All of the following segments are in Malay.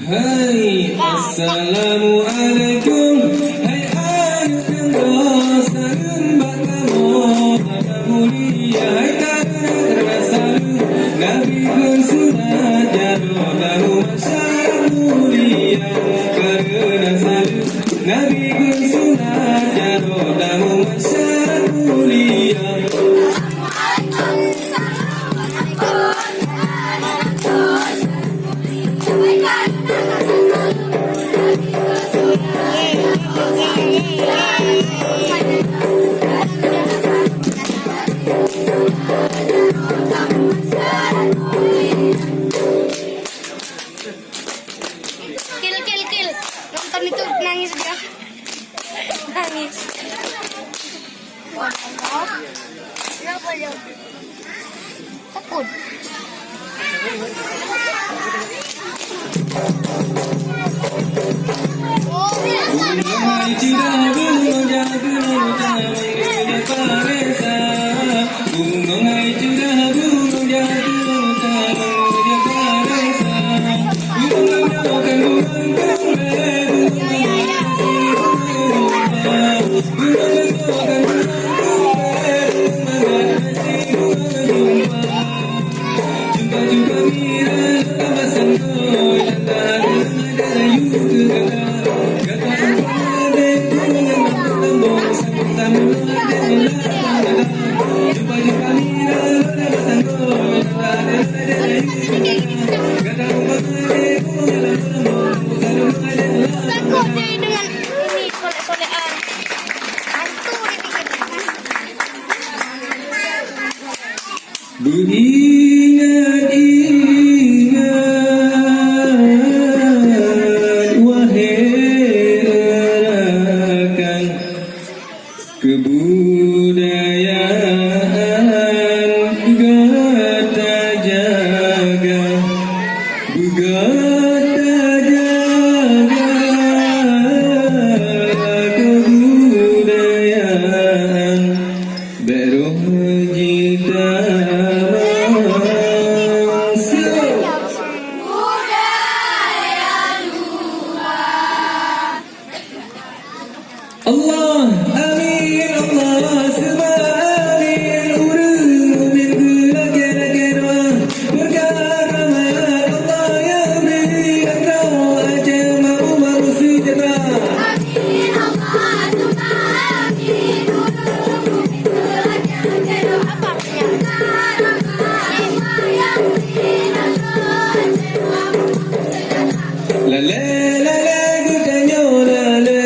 Hai, Assalamualaikum. Hai ayu kang salam bakamu mulia. Hai karena salu Nabi bersunat jatuh dalam masyarakat mulia. Karena salu Nabi bersunat jatuh dalam masyarakat mulia. Kill. Nonton itu nangis dia. Nangis. Kenapa dia? Takut. Beringat-ingat wahai rakan kebudayaan gata jaga kebudayaan beruh jita Allah, amin, Allah, amin, urut min gula-gula berkata Allah yang beri engkau ajal mampu baru sejahtera. Amin, Allah, amin, urut min gula-gula berkata Allah yang beri engkau ajal mampu baru sejahtera. Lale, gutanya lale.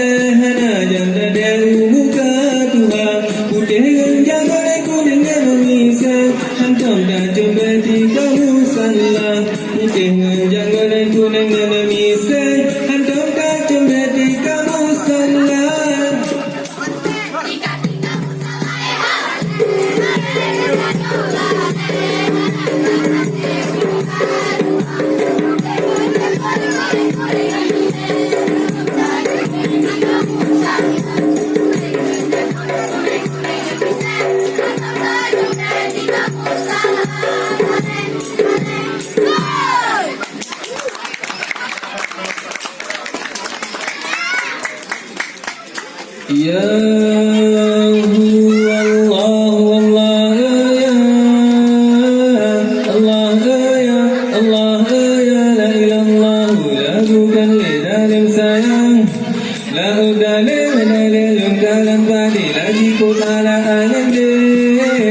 Hantam dah jumpa di kamu salah. Mungkin jangan aku dengan misal. Hantam dah jumpa di kamu salah. Ya Allah ya Allah ya Allah ya la ilallah lagukan dalam sayang la udale dalam padi lagi kotala anande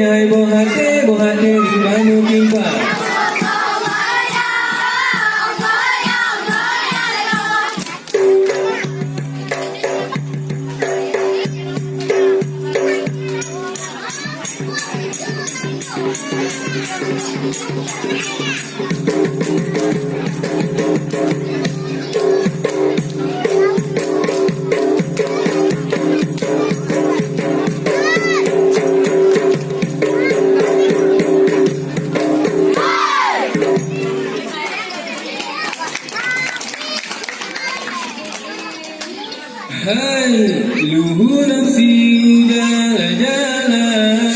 ai bohate di manu kimpa. Hai luhur nafsi jalan-jalan